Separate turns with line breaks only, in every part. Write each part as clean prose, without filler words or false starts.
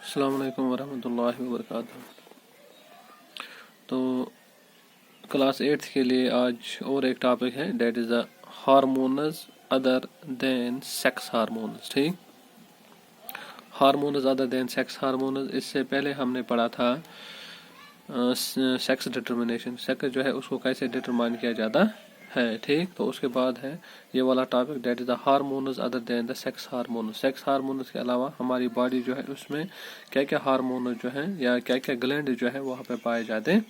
अस्सलाम वालेकुम वरहमतुल्लाहि वबरकातुहू। तो क्लास 8th के लिए आज और एक टॉपिक है, that is the hormones other than sex hormones. ठीक, hormones other than sex hormones. इससे पहले हमने पढ़ा था सेक्स डिटर्मिनेशन, सेक्स जो है उसको कैसे डिटरमाइन किया जाता है। ठीक, तो उसके बाद है ये वाला topic, that is the hormones other than the sex hormones. Sex hormones के अलावा हमारी बॉडी जो है उसमें क्या क्या हार्मोन जो है या क्या क्या ग्लैंड जो है वहाँ पे पाए जाते हैं।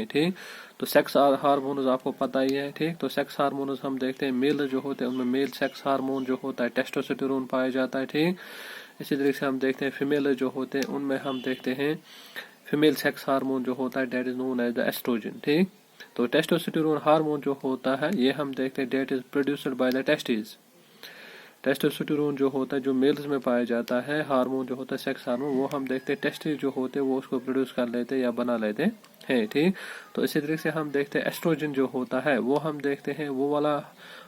ठीक, तो सेक्स हार्मोन्स आपको पता ही है। ठीक, तो सेक्स हार्मोन्स हम देखते हैं मेल जो होते हैं उनमें मेल सेक्स हार्मोन जो होता है टेस्टोस्टेरोन पाया जाता है। ठीक, इसी तरीके से हम देखते हैं फीमेल जो होते हैं उनमें हम देखते हैं फीमेल सेक्स हार्मोन जो होता है that is known as the estrogen. ठीक, तो टेस्टोस्टेरोन हार्मोन जो होता है ये हम देखते हैं that is produced by the testis. Testosterone जो होता है जो मेल्स में पाया जाता है हार्मोन जो होता है सेक्स हार्मोन, वो हम देखते हैं टेस्टिस जो होते हैं वो उसको प्रोड्यूस कर लेते हैं या बना लेते हैं। ठीक, तो इसी तरीके से हम देखते हैं एस्ट्रोजन जो होता है वो हम देखते हैं वो वाला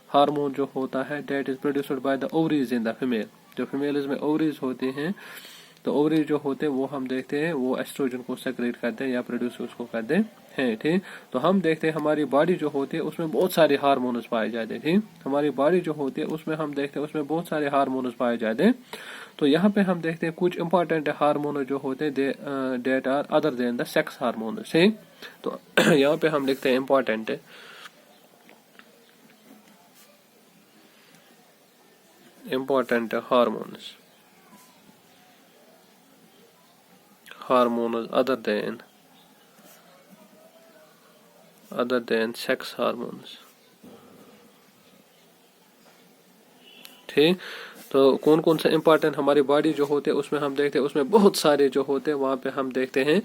हार्मोन जो होता है that is produced by the ovaries in the female. जो फीमेल्स में ओवरीज होते हैं तो ओवरी जो होते हैं वो हम देखते हैं वो एस्ट्रोजन को सेक्रेट करते हैं या प्रोड्यूस उसको करते हैं। ठीक, तो हम देखते हैं हमारी बॉडी जो होती है उसमें बहुत सारे हार्मोन्स पाए जाते हैं। ठीक, हमारी बॉडी जो होती है उसमें हम देखते हैं उसमें बहुत सारे हार्मोन्स पाए जाते हैं। तो यहाँ पे हम देखते हैं कुछ इंपॉर्टेंट हार्मोन जो होते हैं that are other than the sex hormone. ठीक, तो यहाँ पे हम लिखते हैं important hormones other than sex hormones। ठीक, तो कौन कौन सा इंपॉर्टेंट हमारी बॉडी जो होते हैं उसमें हम देखते हैं उसमें बहुत सारे जो होते हैं वहाँ पे हम देखते हैं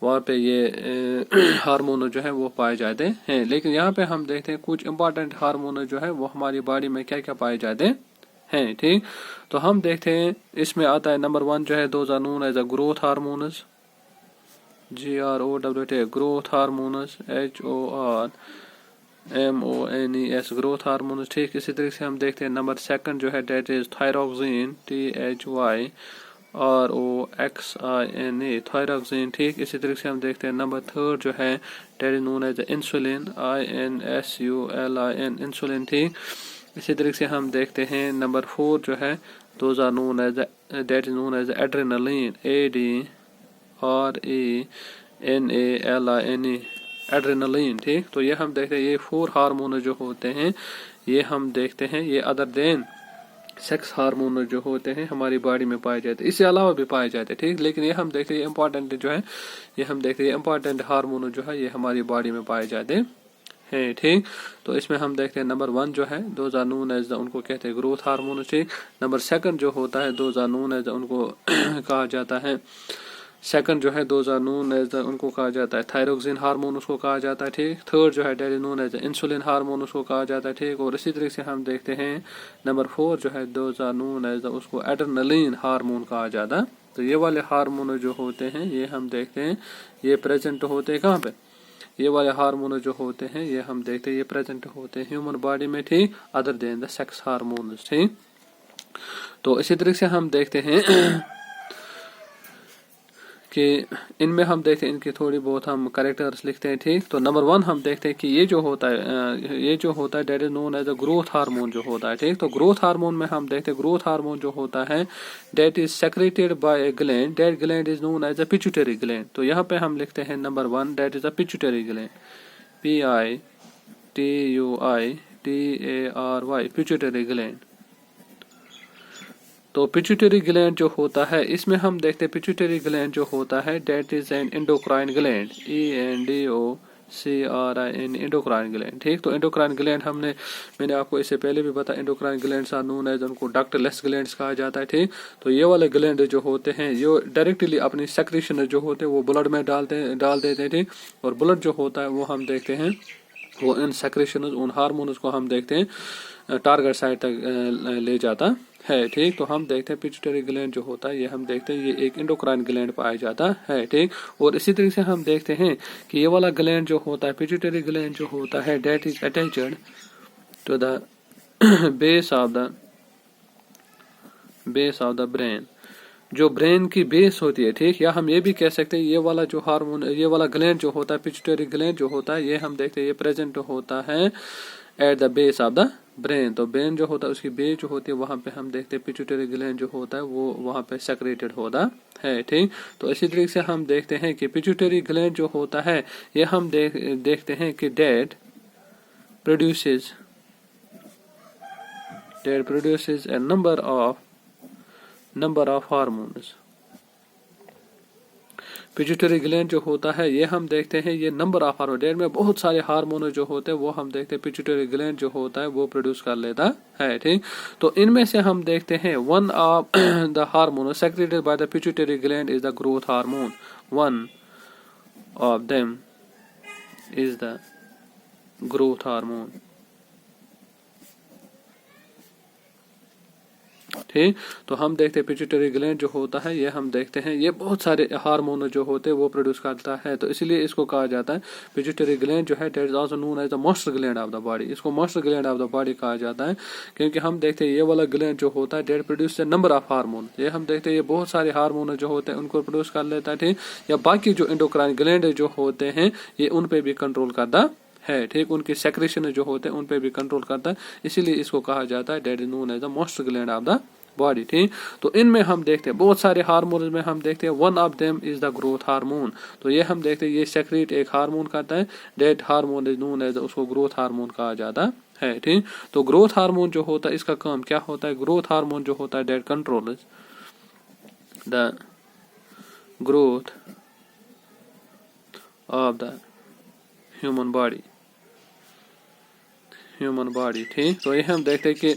वहाँ पे ये हार्मोन जो है वो पाए जाते हैं। लेकिन यहाँ पे हम देखते हैं कुछ इंपॉर्टेंट हार्मोन जो है वो हमारी बॉडी में क्या क्या पाए जाते हैं। ठीक, तो हम देखते हैं इसमें आता है नंबर 1 जो है those are known as a growth hormones, GROWT, growth hormones, HORMONES, growth hormones. ठीक, इसी तरीके से हम देखते हैं नंबर 2 जो है that is thyroxine, THYROXINA, thyroxine. ठीक, इसी तरीके से हम देखते हैं नंबर 3 जो है that is known as insulin, INSULIN, insulin. ठीक, इसी तरीके से हम देखते हैं नंबर 4 जो है those are known as that is known as adrenaline, ADRENALIN, adrenaline. ठीक, तो ये हम देखते हैं ये 4 हार्मोन जो होते हैं ये हम देखते हैं ये अदर देन सेक्स हार्मोन जो होते हैं हमारी बॉडी में पाए जाते हैं, इससे अलावा भी पाए जाते हैं। ठीक, लेकिन ये हम देखते हैं इंपॉर्टेंट जो है ये हम देखते हैं इंपॉर्टेंट हार्मोन जो है ये हमारी बॉडी में पाए जाते हैं। ठीक, तो इसमें हम देखते हैं नंबर 1 जो है दोज आर नोन एज उनको कहते हैं ग्रोथ हार्मोन। ठीक, नंबर 2 जो होता है दोज आर नोन एज उनको कहा जाता है सेकंड जो है दोज आर नोन एज उनको कहा जाता है थायरोक्सिन हार्मोन उसको कहा जाता है। ठीक, थर्ड जो है that is known as insulin hormone उसको कहा जाता है। ठीक, और इसी तरीके से हम देखते हैं नंबर 4 जो है दोज आर नोन एज उसको एड्रेनालिन हार्मोन कहा जाता है। तो ये वाले हार्मोन जो होते हैं ये हम देखते हैं ये प्रेजेंट होते हैं कहाँ पे, ये वाले हार्मोन जो होते हैं ये हम देखते हैं ये प्रेजेंट होते हैं ह्यूमन बॉडी में। ठीक, other than the sex hormone. ठीक, तो इसी तरीके से हम देखते हैं कि इनमें हम देखते हैं इनकी थोड़ी बहुत हम करेक्टर्स लिखते हैं। ठीक, तो नंबर 1 हम देखते हैं कि ये जो होता है that is known as a growth hormone जो होता है। ठीक, तो ग्रोथ हार्मोन में हम देखते हैं ग्रोथ हार्मोन जो होता है that is secreted by a gland, that gland is known as a pituitary gland. तो यहाँ पे हम लिखते हैं number 1 that is a pituitary gland, PITUITARY, pituitary gland. तो पिट्यूटरी ग्लैंड जो होता है इसमें हम देखते हैं पिट्यूटरी ग्लैंड जो होता है that is an endocrine gland, ENDOCRIN, endocrine gland. ठीक, तो एंडोक्राइन ग्लैंड मैंने आपको इससे पहले भी बताया endocrine glands are known as उनको डक्टलेस ग्लैंड्स कहा जाता है। ठीक, तो ये वाले ग्लैंड जो होते हैं ये डायरेक्टली अपनी सेक्रेशन जो होते हैं वो ब्लड में डाल देते हैं। ठीक, और ब्लड जो होता है वो हम देखते हैं वो इन सेक्रेशन उन हार्मोन्स को हम देखते हैं टारगेट साइड तक ले जाता है। ठीक, तो हम देखते हैं पिट्यूटरी ग्लैंड जो होता है ये हम देखते हैं ये एक एंडोक्राइन ग्लैंड पाया जाता है। ठीक, और इसी तरीके से हम देखते हैं कि ये वाला ग्लैंड जो होता है पिट्यूटरी ग्लैंड जो होता है that is attached to the base of the brain. जो ब्रेन की बेस होती है, ठीक, या हम ये भी कह सकते हैं ये वाला जो हार्मोन, ये वाला ग्लैंड जो होता है, पिट्यूटरी ग्लैंड जो होता है, ये हम देखते हैं ये प्रेजेंट होता है at the base of the brain. तो ब्रेन जो होता है उसकी बेस जो होती है वहां पे हम देखते हैं पिट्यूटरी ग्लैंड जो होता है वो वहां पे सेक्रेटेड होता है, ठीक। तो इसी तरीके से हम देखते हैं कि पिट्यूटरी ग्लैंड जो होता है ये हम देखते हैं कि that produces a number of hormones। Pituitary gland जो होता है ये हम देखते हैं ये नंबर ऑफ हार्मोन, डेट में बहुत सारे हार्मोन जो होते हैं वो हम देखते हैं पिट्यूटरी ग्लैंड जो होता है वो प्रोड्यूस कर लेता है, ठीक। तो इनमें से हम देखते हैं one of the hormone secreted by the pituitary gland is the growth hormone. One of them is the growth hormone, ठीक। तो हम देखते हैं पिट्यूटरी ग्लैंड जो होता है ये हम देखते हैं ये बहुत सारे हार्मोन जो होते हैं वो प्रोड्यूस करता है। तो इसलिए इसको कहा जाता है पिट्यूटरी ग्लैंड जो है that is also known as the master gland of the body. इसको master gland of the body कहा जाता है क्योंकि हम देखते हैं ये वाला ग्लैंड जो होता है that produce a number of hormone. ये हम देखते हैं ये बहुत सारे हार्मोन जो होते हैं उनको प्रोड्यूस कर लेता है, ठीक। या बाकी जो एंडोक्राइन ग्लैंड जो होते हैं ये उन पे भी कंट्रोल करता है, ठीक। उनकी सेक्रेशन जो होते हैं उन पे भी कंट्रोल करता है, इसीलिए इसको कहा जाता है that is known as the master gland of the body, ठीक। तो इनमें हम देखते हैं बहुत सारे हार्मोन में हम देखते हैं one of them is the growth hormone. तो ये हम देखते हैं ये सेक्रेट एक हार्मोन करता है, that hormone is known as, उसको ग्रोथ हार्मोन कहा जाता है, ठीक। तो ग्रोथ हार्मोन जो होता है इसका काम क्या होता है, ग्रोथ हार्मोन जो होता है that controls the growth of the human body, ठीक। तो ये हम देखते हैं कि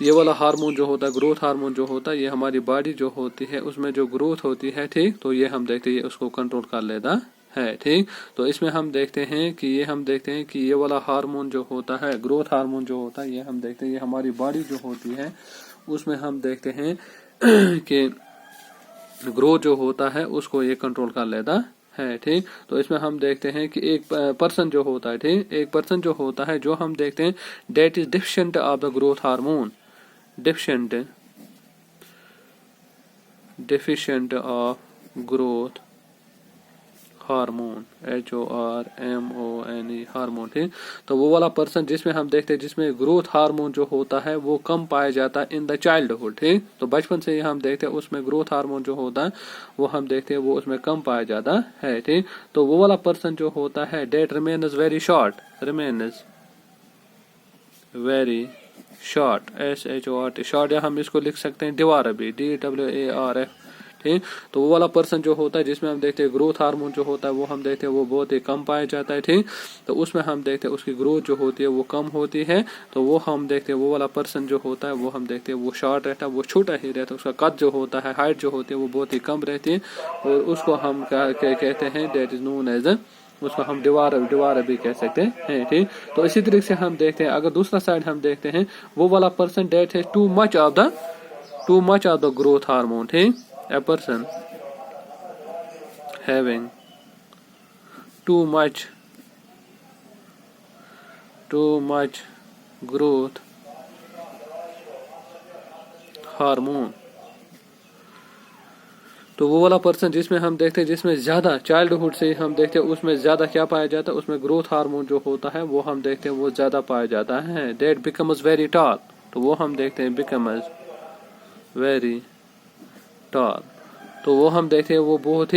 ये वाला हार्मोन जो होता है ग्रोथ हार्मोन जो होता है ये हमारी बॉडी जो होती है उसमें जो ग्रोथ होती है, ठीक। तो ये हम देखते हैं उसको कंट्रोल कर लेता है, ठीक। तो इसमें हम देखते हैं कि ये वाला हार्मोन जो होता है ग्रोथ हार्मोन जो होता है ये हम देखते हैं ये हमारी बॉडी जो होती है उसमें हम देखते हैं कि ग्रोथ जो होता है उसको ये कंट्रोल कर लेता है, ठीक। तो इसमें हम देखते हैं कि एक पर्सन जो होता है, ठीक, एक पर्सन जो होता है जो हम देखते हैं that is deficient of the growth hormone, deficient of growth hormone, HORMONE hormone, ठीक। तो वो वाला पर्सन जिसमें हम देखते हैं जिसमें ग्रोथ हार्मोन जो होता है वो कम पाया जाता है इन द चाइल्डहुड, ठीक। तो बचपन से ही हम देखते हैं उसमें ग्रोथ हार्मोन जो होता है वो हम देखते हैं वो उसमें कम पाया जाता है, ठीक। तो वो वाला पर्सन जो होता है that remains very short, SHORT short, या हम इसको लिख सकते हैं DWARF, DWARF, ठीक। तो वो वाला पर्सन जो होता है जिसमें हम देखते हैं ग्रोथ हार्मोन जो होता है वो हम देखते हैं वो बहुत ही कम पाया जाता है, ठीक। तो उसमें हम देखते हैं उसकी ग्रोथ जो होती है वो कम होती है। तो वो हम देखते हैं वो वाला पर्सन जो होता है वो हम देखते हैं वो शॉर्ट रहता है, वो छोटा ही रहता है, उसका कद जो होता है हाइट जो होती है वो बहुत ही कम रहती है और उसको हम कहते हैं दैट इज नोन एज, उसको हम डिवार भी कह सकते हैं, ठीक। तो इसी तरीके से हम देखते हैं अगर दूसरा साइड हम देखते हैं वो वाला पर्सन डेट है too much of the growth hormone, ठीक। A person having too much growth hormone, तो वो वाला पर्सन जिसमें हम देखते हैं जिसमें ज्यादा चाइल्डहुड से हम देखते हैं उसमें ज्यादा क्या पाया जाता है, उसमें ग्रोथ हार्मोन जो होता है वो हम देखते हैं वो ज्यादा पाया जाता है, दैट बिकम्स वेरी टॉल। तो वो हम देखते हैं बिकम्स वेरी टॉल, तो वो हम देखते हैं वो बहुत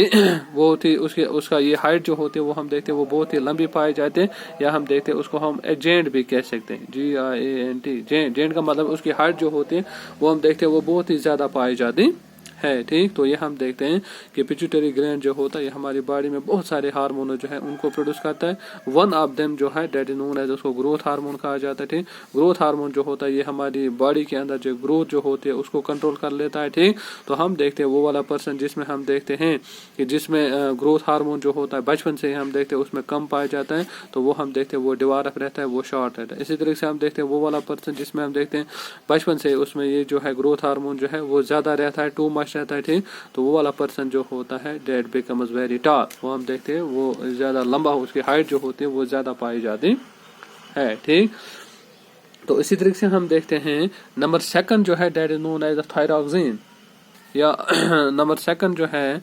ही उसका ये हाइट जो होती है वो हम देखते हैं वो बहुत ही लंबी पाए जाते हैं, या हम देखते हैं उसको हम जेंट भी कह सकते हैं, GIANT, जेंट का मतलब उसकी हाइट जो होती है वो हम देखते हैं वो बहुत ही ज्यादा पाई जाती है, ठीक। तो ये हम देखते हैं कि पिट्यूटरी ग्लैंड जो होता है ये हमारी बॉडी में बहुत सारे हार्मोन जो है उनको प्रोड्यूस करता है। वन ऑफ देम जो है दैट इज नोन एज, उसको ग्रोथ हार्मोन कहा जाता है, ठीक। ग्रोथ हार्मोन जो होता है ये हमारी बॉडी के अंदर जो ग्रोथ जो होती है उसको कंट्रोल कर लेता है, ठीक। तो हम देखते हैं वो वाला पर्सन जिसमें हम देखते हैं कि जिसमें ग्रोथ हार्मोन जो होता है बचपन से ही हम देखते हैं उसमें कम पाया जाता है, तो वो हम देखते हैं वो डिवारफ रहता है, वो शॉर्ट रहता है। इसी तरीके से हम देखते हैं वो वाला पर्सन जिसमें हम देखते हैं बचपन से उसमें ये जो है ग्रोथ हार्मोन जो है वो ज्यादा रहता है, टू मच रहता है, ठीक। तो वो वाला पर्सन जो होता है डेट बिकम्स वेरी टॉल, वो हम देखते हैं वो ज्यादा लंबा, उसकी हाइट जो होती है वो ज्यादा पाई जाती है, ठीक। तो इसी तरीके से हम देखते हैं नंबर सेकंड जो है that is known as the thyroxine, या नंबर सेकंड जो है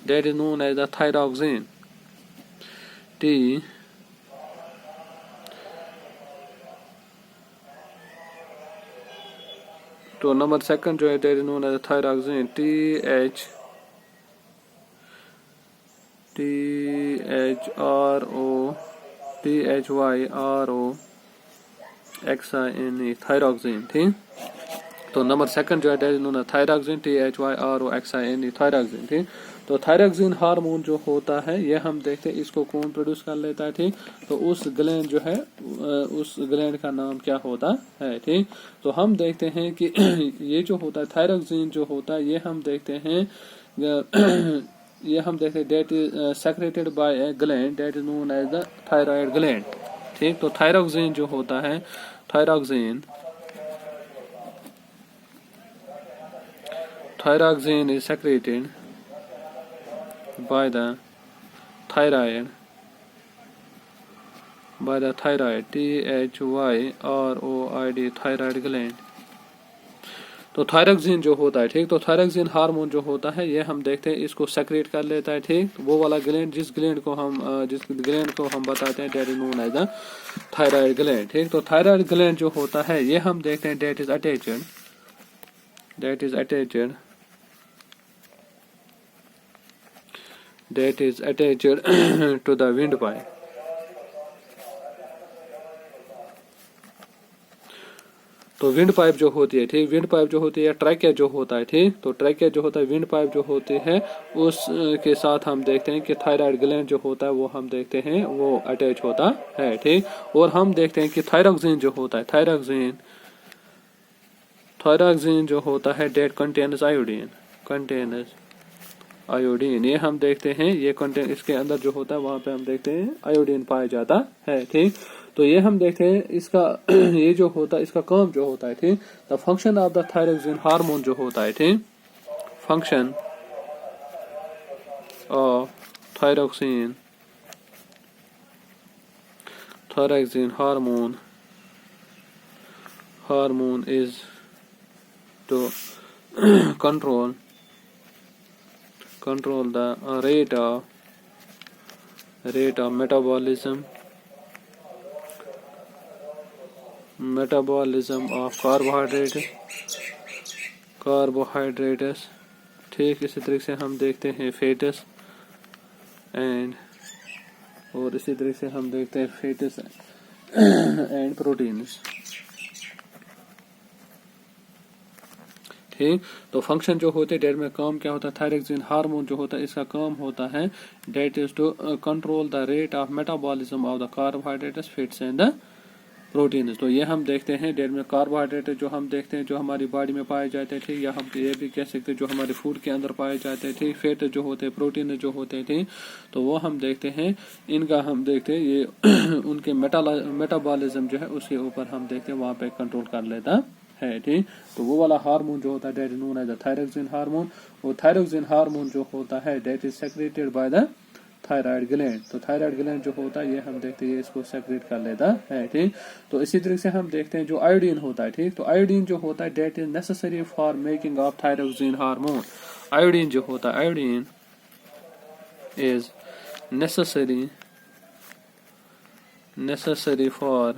that is known as the thyroxine T तो नंबर सेकंड जो है that is known as the thyroxine THYROXINE thyroxine. ठीक, तो नंबर सेकंड जो है that is known as thyroxine THYROXINE thyroxine. ठीक, तो थायरॉक्सिन हार्मोन जो होता है ये हम देखते हैं इसको कौन प्रोड्यूस कर लेता है। ठीक, तो उस ग्लैंड जो है उस ग्लैंड का नाम क्या होता है। ठीक, तो हम देखते हैं कि ये जो होता है थायरॉक्सिन जो होता है ये हम देखते हैं that is secreted by a gland that is known as the thyroid gland. ठीक, तो थायरॉक्सिन जो होता है thyroxine is secreted by the thyroid THYROID thyroid gland. तो थायरॉक्सिन जो होता है, ठीक, तो थायरॉक्सिन हार्मोन जो होता है ये हम देखते हैं इसको सेक्रेट कर लेता है। ठीक, वो वाला ग्लैंड जिस ग्लैंड को हम बताते हैं that is known as the thyroid gland. ठीक, तो थायराइड ग्लैंड जो होता है ये हम देखते हैं that is attached to the windpipe। तो विंड पाइप जो होती है, ठीक, विंड पाइप जो होती है ट्रैकिया जो होता है। ठीक, तो ट्रैकिया जो होता है विंड पाइप जो होती है उस के साथ हम देखते हैं कि थायराइड ग्लैंड जो होता है वो हम देखते हैं वो अटैच होता है। ठीक, और हम देखते हैं कि थायरॉक्सिन जो होता है थायरॉक्सिन जो होता है डेट कंटेन्स आयोडीन ये हम देखते हैं ये कंटेंट इसके अंदर जो होता है वहां पे हम देखते हैं आयोडीन पाया जाता है। ठीक, तो ये हम देखते हैं इसका ये जो होता है इसका काम जो होता है। ठीक, the function of the thyroxine hormone जो होता है। ठीक, function of thyroxine hormone is to control the rate of metabolism of carbohydrates। ठीक, इसी तरीके से हम देखते हैं फैट्स और इसी तरीके से हम देखते हैं फैट्स एंड प्रोटीन्स। ठीक, तो फंक्शन जो होते हैं डेट में काम क्या होता है थायरॉक्सिन हार्मोन जो होता है इसका काम होता है that is to control the rate of metabolism of the carbohydrates fats and the proteins. तो ये हम देखते हैं डेट में कार्बोहाइड्रेट जो हम देखते हैं जो हमारी बॉडी में पाए जाते हैं। ठीक, या हम ये भी कह सकते हैं जो हमारे फूड के अंदर पाए जाते हैं। ठीक, फैट जो होते हैं प्रोटीन जो होते हैं। ठीक, तो वो हम देखते हैं इनका हम देखते हैं ये उनके मेटाबॉलिज्म जो है उसके ऊपर हम देखते हैं वहां पे कंट्रोल कर लेता है। ठीक, तो वो वाला हार्मोन जो होता है that is known as the thyroxine hormone. वो थायरॉक्सिन हार्मोन जो होता है that is secreted by the thyroid gland. तो थायराइड ग्लैंड जो होता है ये हम देखते हैं इसको सेक्रेट कर लेता है। ठीक, तो इसी तरीके से हम देखते हैं जो आयोडीन होता है। ठीक, तो आयोडीन जो होता है that is necessary for making of thyroxine hormone. Iodine जो होता है iodine is necessary for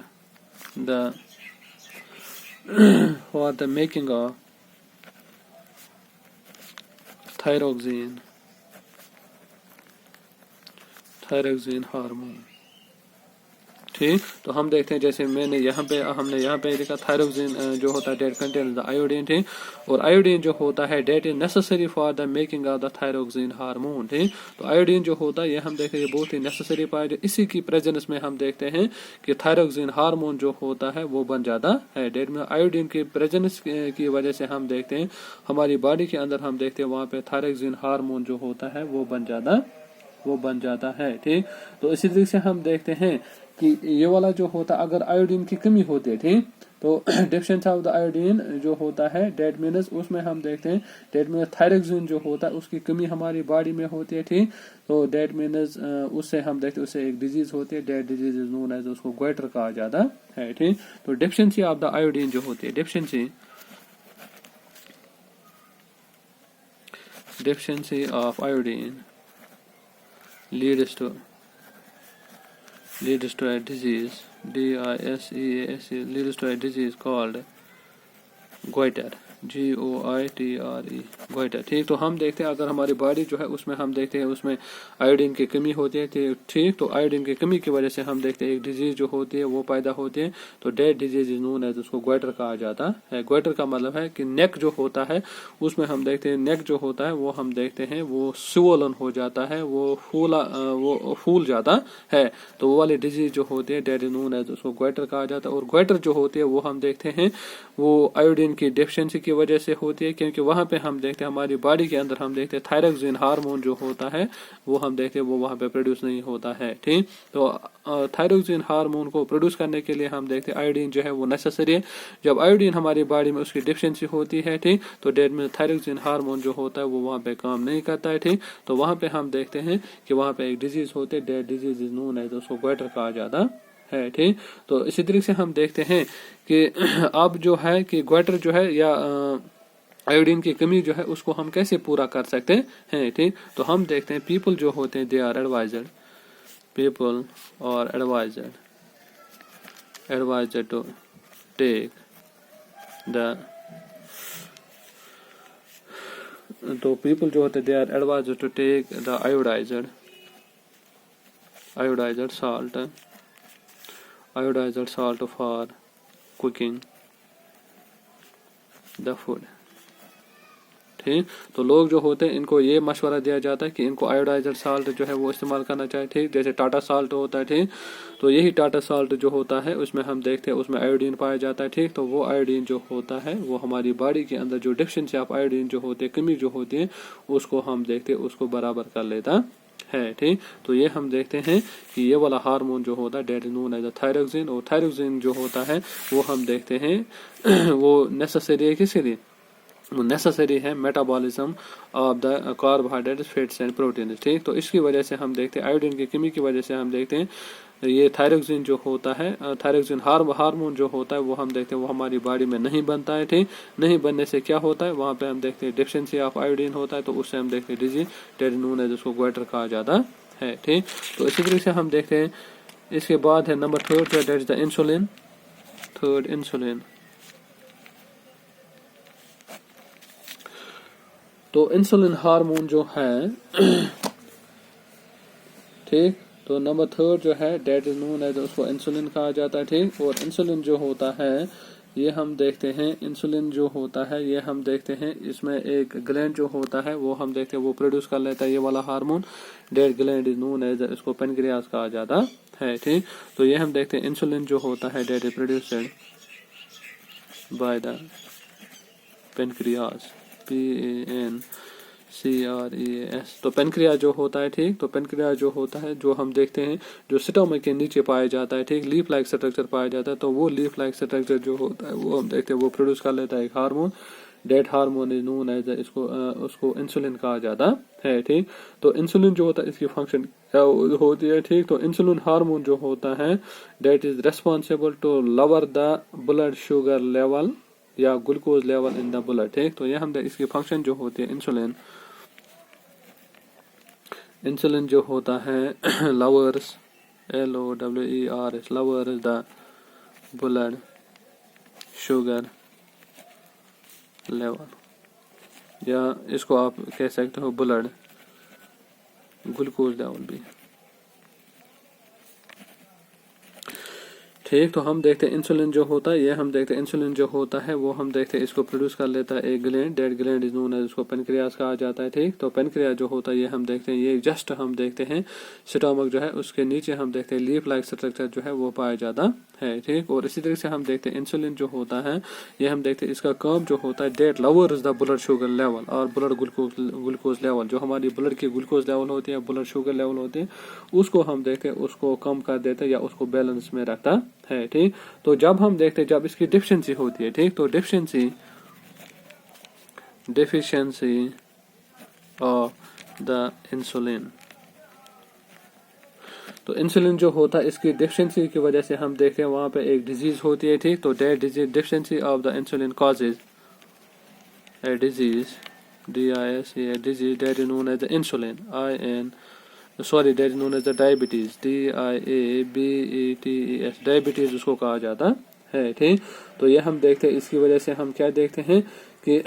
the making of thyroxine hormone. ठीक, तो हम देखते हैं जैसे हमने यहाँ पे लिखा थायरॉक्सिन जो होता है डेट कंटेन्स द आयोडीन। ठीक, और आयोडीन जो होता है that is necessary for the making of the thyroxine hormone. ठीक, तो आयोडीन जो होता है ये हम देखते हैं ये बहुत ही नेसेसरी पाया जाए। इसी की प्रेजेंस में हम देखते हैं कि थायरॉक्सिन हार्मोन जो होता है वो बन जाता है। डेट में आयोडीन की प्रेजेंस की वजह से हम देखते हैं हमारी बॉडी के अंदर हम देखते हैं वहां पे थायरॉक्सिन हार्मोन जो होता है वो बन जाता है। ठीक, तो इसी तरीके से हम देखते हैं कि ये वाला जो होता है अगर आयोडीन की कमी होती है। ठीक, तो डेफिशिएंसी ऑफ द आयोडीन जो होता है डेट मीन्स उसमें हम देखते हैं डेट मीन्स थायरॉक्सिन जो होता है उसकी कमी हमारी बॉडी में होती है। ठीक, तो डेट मीन्स उससे हम देखते हैं उससे एक डिजीज होती है that disease is known as उसको गोइटर कहा जाता है। ठीक, तो डेफिशिएंसी ऑफ द आयोडीन जो होती है deficiency deficiency of iodine leads to a disease, DISEASE, leads to a disease called goiter, GOITRE, goitre. ठीक, तो हम देखते हैं अगर हमारी बॉडी जो है उसमें हम देखते हैं उसमें आयोडीन की कमी होती है। ठीक, तो आयोडीन की कमी की वजह से हम देखते हैं एक डिजीज जो होती है वो पैदा होती है, तो that disease is known as, उसको गोइटर कहा जाता है। गोइटर का मतलब है कि नेक जो होता है उसमें हम देखते हैं नेक जो होता है वो हम देखते हैं वो स्वोलन हो जाता है, वो फूल जाता है, तो वो वाली डिजीज जो होती है डेट इज नोन एज, उसको गोइटर कहा जाता है। और गोइटर जो होती है वो हम देखते हैं वो आयोडीन की डेफिशिएंसी की वजह से होती है, क्योंकि वहां पे हम देखते हैं हमारी बॉडी के अंदर हम देखते हैं थायरोक्सिन हार्मोन जो होता है वो हम देखते हैं वो वहां पे प्रोड्यूस नहीं होता है। ठीक, तो थायरोक्सिन हार्मोन को प्रोड्यूस करने के लिए हम देखते हैं आयोडीन जो है वो नेसेसरी है। जब आयोडीन हमारी बॉडी में उसकी डेफिशिएंसी होती है, ठीक, तो डेट में थायरोक्सिन हार्मोन जो होता है वो वहां पे काम नहीं करता है। ठीक, तो वहां पे हम देखते हैं कि वहां पे एक डिजीज होती है, that disease is known as, उसको गोइटर कहा जाता है। ठीक, तो इसी तरीके से हम देखते हैं कि अब जो है कि गोइटर जो है या आयोडीन की कमी जो है उसको हम कैसे पूरा कर सकते हैं। ठीक, तो हम देखते हैं पीपल जो होते हैं they are advised, people are advised to take the, तो पीपल जो होते हैं they are advised to take the iodised salt for cooking the food। ठीक, तो लोग जो होते हैं इनको ये मशवरा दिया जाता है कि इनको आयोडाइज्ड साल्ट जो है वो इस्तेमाल करना चाहिए। ठीक, जैसे टाटा साल्ट होता है, ठीक, तो यही टाटा साल्ट जो होता है उसमें हम देखते हैं उसमें आयोडीन पाया जाता है। ठीक, तो वो आयोडीन जो होता है वो हमारी बॉडी के अंदर जो डेफिशिएंसी ऑफ आयोडीन जो होती है, कमी जो होती है, उसको हम देखते हैं उसको बराबर कर लेता है। ठीक, तो ये हम देखते हैं कि ये वाला हार्मोन जो होता है that is known as thyroxine, और थायरोक्सिन जो होता है वो हम देखते हैं वो नेसेसरी है, किसके लिए वो नेसेसरी है metabolism of the carbohydrates, fats and protein. ठीक, तो इसकी वजह से हम देखते हैं आयोडीन की कमी की वजह से हम देखते हैं ये थायरोक्सिन जो होता है, थायरोक्सिन हार्मोन जो होता है वो हम देखते हैं वो हमारी बॉडी में नहीं बनता है। ठीक, नहीं बनने से क्या होता है वहां पे हम देखते हैं डेफिशिएंसी ऑफ आयोडीन होता है, तो उससे हम देखते हैं डिजीज डेट नोन है जिसको गोइटर कहा जाता है। ठीक, तो इसी तरीके से हम देखते हैं इसके बाद है number third that is the insulin. Third insulin, तो इंसुलिन हार्मोन जो है ठीक, तो नंबर थर्ड जो है डेट इज नोन एज, उसको इंसुलिन कहा जाता है। ठीक, और इंसुलिन जो होता है ये हम देखते हैं, इंसुलिन जो होता है ये हम देखते हैं इसमें एक ग्लैंड जो होता है वो हम देखते हैं वो प्रोड्यूस कर लेता है ये वाला hormone, that gland is known as, इसको पेनक्रियास कहा जाता है। ठीक, तो ये हम देखते हैं इंसुलिन जो होता है that is produced by the pancreas, PANCREAS, तो पेनक्रिया जो होता है। ठीक, तो पेनक्रिया जो होता है जो हम देखते हैं जो स्टमक के नीचे पाया जाता है। ठीक, लीफ लाइक स्ट्रक्चर पाया जाता है, तो वो लीफ लाइक स्ट्रक्चर जो होता है वो हम देखते हैं वो प्रोड्यूस कर लेता है एक hormone, that hormone is known as, इसको उसको इंसुलिन कहा जाता है। ठीक, तो इंसुलिन जो होता है इसकी फंक्शन क्या होती है। ठीक, तो इंसुलिन हार्मोन जो होता है that is responsible to lower the blood sugar level या glucose level in the blood. ठीक, तो ये हम इसकी फंक्शन जो होती है इंसुलिन जो होता है lovers, LOWERS, lovers the blood sugar level, या इसको आप कह सकते हो ब्लड ग्लूकोज लेवल भी। ठीक, तो हम देखते हैं इंसुलिन जो होता है ये हम देखते हैं इंसुलिन जो होता है वो हम देखते हैं इसको प्रोड्यूस कर लेता है एक gland, that gland is known as, उसको पेनक्रियास कहा जाता है। ठीक, तो पेनक्रिया जो होता है ये हम देखते हैं ये जस्ट हम देखते हैं स्टमक जो है उसके नीचे हम देखते हैं लीफ लाइक स्ट्रक्चर जो है वो पाया जाता है। ठीक, और इसी तरीके से हम देखते हैं इंसुलिन जो होता है ये हम देखते हैं इसका काम जो होता है that lowers the blood sugar level और ब्लड ग्लूकोज लेवल, जो हमारी ब्लड की ग्लूकोज लेवल होती है, ब्लड शुगर लेवल होती है, उसको हम देखते हैं उसको कम कर देते हैं या उसको बैलेंस में रखता है। ठीक, तो जब हम देखते हैं जब इसकी डेफिशिएंसी होती है, ठीक, तो डेफिशिएंसी ऑफ द इंसुलिन, तो इंसुलिन जो होता है इसकी डेफिशिएंसी की वजह से हम देखते हैं वहां पे एक डिजीज होती है। ठीक, तो deficiency of the insulin causes a disease DISE, disease that is known as the insulin. That is known as the diabetes. DIABETES, diabetes उसको कहा जाता है। ठीक, तो ये हम देखते हैं, इसकी वजह से हम क्या देखते हैं कि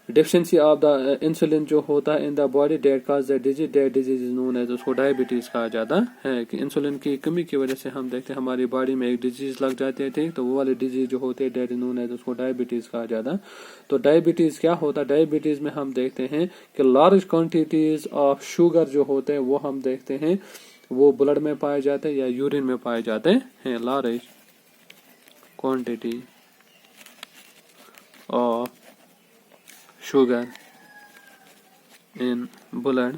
डिफिशिएंसी ऑफ द इंसुलिन जो होता है in the body that cause the disease, that disease is known as, उसको डायबिटीज कहा जाता है कि इंसुलिन की कमी की वजह से हम देखते हैं हमारी बॉडी में एक डिजीज लग जाती है। ठीक, तो वो वाले डिजीज जो होते हैं डेट इज नोन एज, उसको डायबिटीज कहा जाता। तो डायबिटीज क्या होता है? डायबिटीज में हम देखते हैं कि लार्ज क्वांटिटीज ऑफ शुगर जो होते हैं वो हम देखते हैं वो ब्लड में पाए जाते हैं या यूरिन में पाए जाते हैं। Large quantity of sugar in blood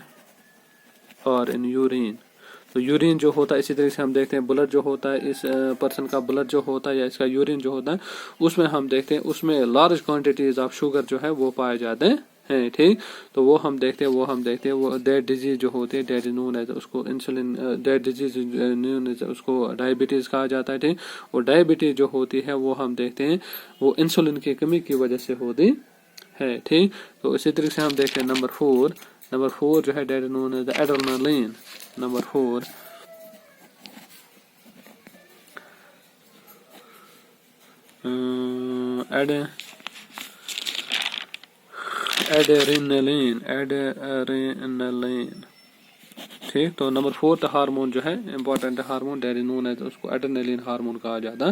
और इन यूरिन। तो यूरिन जो होता है, इसी तरीके से हम देखते हैं ब्लड जो होता है, इस पर्सन का ब्लड जो होता है या इसका यूरिन जो होता है उसमें हम देखते हैं उसमें लार्ज क्वांटिटीज ऑफ शुगर जो है वो पाए जाते हैं। ठीक, तो वो हम देखते हैं वो डेट डिजीज जो होती है डेट इज नोन एज, उसको insulin, that disease known as, उसको डायबिटीज कहा जाता है। ठीक, और डायबिटीज जो होती है वो हम देखते हैं वो इंसुलिन की कमी की वजह से होती है। ठीक, तो इसी तरीके से हम देखते हैं नंबर 4 जो है that is known as the adrenaline. Number 4 adrenaline. ठीक, तो नंबर 4 हार्मोन जो है important hormone that is known as, उसको एड्रेनालिन हार्मोन कहा जाता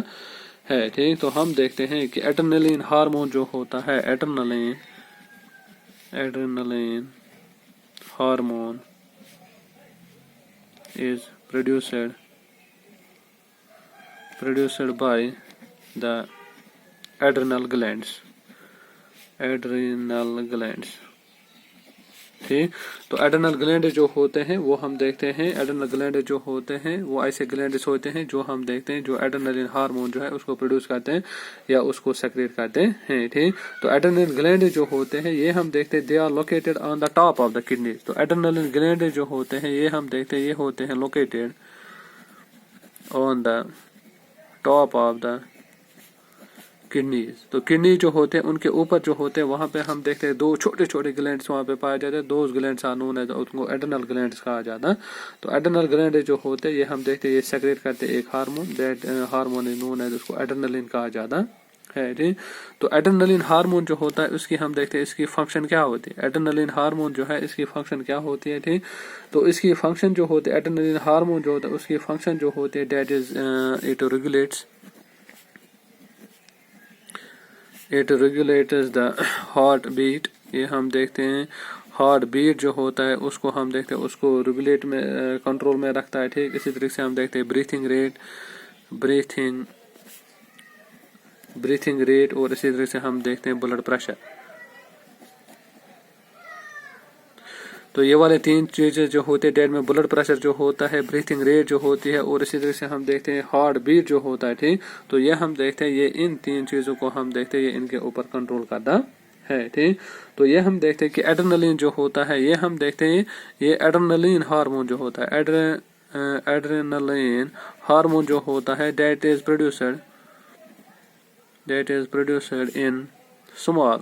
है। ठीक, तो हम देखते हैं कि एड्रेनालिन हार्मोन जो होता है, adrenaline hormone is produced by the adrenal glands। ठीक, तो एड्रेनल ग्लैंड जो होते हैं वो हम देखते हैं, एड्रेनल ग्लैंड जो होते हैं वो ऐसे ग्लैंड्स होते हैं जो हम देखते हैं जो एड्रेनलिन हार्मोन जो है उसको प्रोड्यूस करते हैं या उसको सेक्रेट करते हैं। ठीक, तो एड्रेनल ग्लैंड जो होते हैं ये हम देखते हैं they are located on the top of the kidneys. तो एड्रेनलिन ग्लैंड जो होते हैं ये हम देखते हैं ये होते हैं located on the top of the kidneys. तो किडनी जो होते हैं उनके ऊपर जो होते हैं वहां पे हम देखते हैं दो छोटे छोटे ग्लैंड्स वहां पे पाए जाते हैं, दो ग्लैंड्स आर नोन है, उनको एड्रेनल ग्लैंड्स कहा जाता है। तो एड्रेनल ग्लैंड जो होते हैं ये हम देखते हैं ये सेक्रेट करते हैं एक hormone, that hormone is known है, उसको एड्रेनलिन कहा जाता है। ठीक, तो एड्रेनलिन हार्मोन जो होता है उसकी हम देखते हैं इसकी फंक्शन क्या होती है। एड्रेनलिन हार्मोन जो है इसकी फंक्शन क्या होती है? ठीक, तो इसकी फंक्शन जो होती है एड्रेनलिन हार्मोन जो होता है उसकी फंक्शन जो होती है that is it regulates the heart beat. ये हम देखते हैं हार्ट बीट जो होता है उसको हम देखते हैं उसको रेगुलेट में कंट्रोल में रखता है। ठीक, इसी तरीके से हम देखते हैं ब्रीथिंग रेट और इसी तरह से हम देखते हैं ब्लड प्रेशर। तो ये वाले 3 चीजें जो होते हैं डेट में ब्लड प्रेशर जो होता है, ब्रीथिंग रेट जो होती है और इसी तरह से हम देखते हैं हार्ट बीट जो होता है। ठीक, तो ये हम देखते हैं ये इन 3 चीजों को हम देखते हैं ये इनके ऊपर कंट्रोल करता है। ठीक, तो ये हम देखते हैं कि एड्रेनलिन जो होता है ये हम देखते हैं ये एड्रेनलिन हार्मोन जो होता है, एड्रेनलिन हार्मोन जो होता है that is produced in small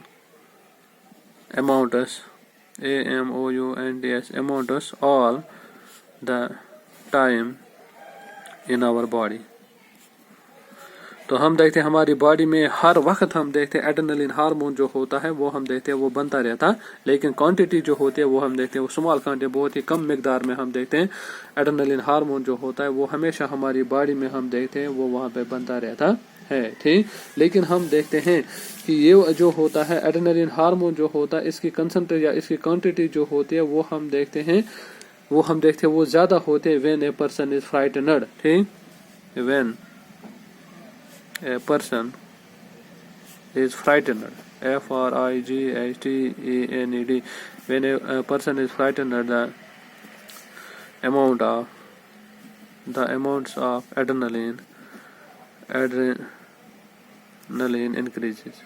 amounts amounts all the time in our body। तो हम देखते हैं हमारी बॉडी में हर वक्त हम देखते हैं एड्रेनलिन हार्मोन जो होता है वो हम देखते हैं वो बनता रहता, लेकिन क्वांटिटी जो होती है वो हम देखते हैं वो स्मॉल क्वांटिटी, बहुत ही कम मिकदार में हम देखते हैं एड्रेनलिन हार्मोन जो होता है वो हमेशा हमारी बॉडी में हम देखते हैं वो वहाँ पे बनता रहता है। ठीक, लेकिन हम देखते हैं कि ये जो होता है एड्रेनलिन हार्मोन जो होता है इसकी कंसंट्रेट या इसकी क्वांटिटी जो होती है वो हम देखते हैं वो ज्यादा होते हैं when a person is frightened. ठीक, when a person is frightened, FRIGHTENED, when a person is frightened the amounts of adrenaline increases।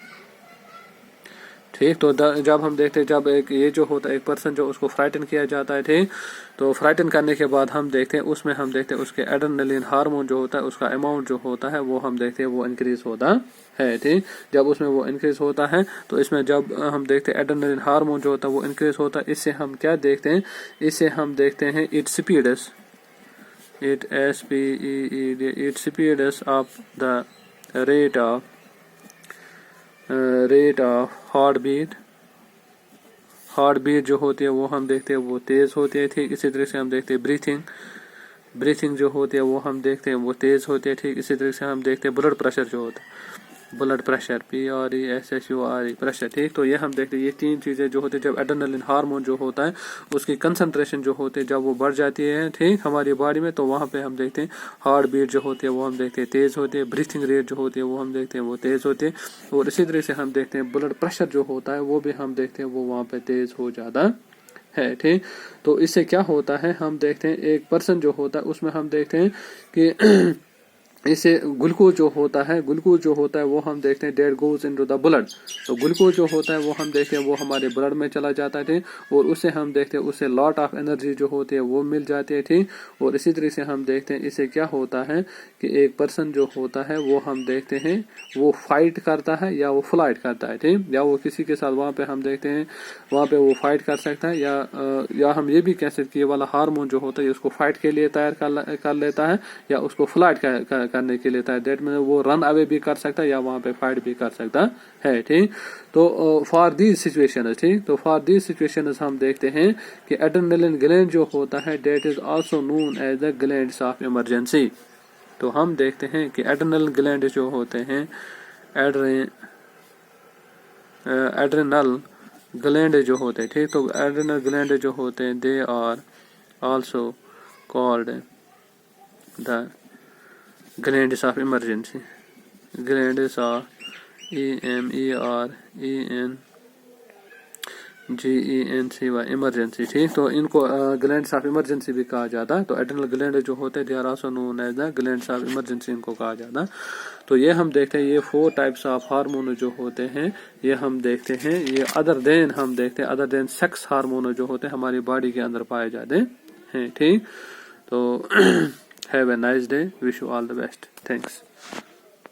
ठीक। तो जब हम देखते हैं जब एक ये जो होता है एक पर्सन जो उसको फ्राइटन किया जाता है, ठीक, तो फ्राइटन करने के बाद हम देखते हैं उसमें हम देखते हैं उसके एड्रेनलिन हार्मोन जो होता है उसका अमाउंट जो होता है वो हम देखते हैं वो इंक्रीज होता है, ठीक। जब उसमें वो इंक्रीज होता है तो इसमें जब हम देखते हैं एड्रेनलिन हार्मोन जो होता है वो इंक्रीज होता है, इससे हम क्या देखते हैं, इससे हम देखते हैं it speeds off the rate of heart beat जो होती है वो हम देखते हैं वो तेज होती है, ठीक। इसी तरह से हम देखते हैं ब्रीथिंग जो होती है वो हम देखते हैं वो तेज होती है, ठीक। इसी तरह से हम देखते हैं ब्लड प्रेशर जो होता है, ब्लड प्रेशर PRESSURE प्रेशर, ठीक। तो ये हम देखते हैं ये 3 चीजें जो होती है जब एड्रेनलिन हार्मोन जो होता है उसकी कंसंट्रेशन जो होती है जब वो बढ़ जाती है, ठीक, हमारी बॉडी में, तो वहाँ पे हम देखते हैं हार्ट बीट जो होती है वो हम देखते हैं तेज होती है, ब्रीथिंग रेट जो होती है वो हम देखते हैं वो तेज होती है, और इसी तरह से हम देखते हैं ब्लड प्रेशर जो होता है वो भी हम देखते हैं वो वहाँ पे तेज हो जाता है, ठीक। तो इससे क्या होता है हम देखते हैं एक पर्सन जो होता है उसमें हम देखते हैं कि इससे ग्लूकोज जो होता है वो हम देखते हैं that goes into the blood. तो ग्लूकोज जो होता है वो हम देखते हैं वो हमारे ब्लड में चला जाता है, और उससे हम देखते हैं उससे लॉट ऑफ एनर्जी जो होती है वो मिल जाती है, ठीक। और इसी तरह से हम देखते हैं इससे क्या होता है कि एक पर्सन जो होता है वो हम देखते हैं वो फाइट करता है या वो फ्लाइट करता है, ठीक, या वो किसी के साथ वहाँ पे हम देखते हैं वहाँ पे वो फाइट कर सकता है, या हम ये भी कह सकते हैं ये वाला हार्मोन जो होता है उसको फाइट के लिए तैयार कर लेता है या उसको फ्लाइट करने के लिए था, दैट में वो रन अवे भी कर सकता है या वहां पे फाइट भी कर सकता है, ठीक। तो फॉर दीज सिचुएशन, ठीक, तो फॉर दीज सिचुएशन हम देखते हैं कि एड्रेनलिन ग्लैंड जो होता है that is also known as the glands of emergency. तो हम देखते हैं कि एड्रेनल ग्लैंड जो होते हैं एड्रेनल ग्लैंड जो होते हैं, ठीक, तो एड्रेनल ग्लैंड जो होते हैं they are also called the glands of emergency, glands of EMERGENCY emergency, ठीक। तो इनको ग्लैंड्स ऑफ इमरजेंसी भी कहा जाता है। तो एड्रेनल ग्लैंड जो होते हैं they are also known as the glands of emergency इनको कहा जाता है। तो ये हम देखते हैं ये 4 टाइप्स ऑफ हार्मोन जो होते हैं ये हम देखते हैं, ये अदर देन सेक्स हार्मोन जो होते हैं हमारी बॉडी के अंदर पाए जाते हैं, ठीक। तो have a nice day, wish you all the best, thanks.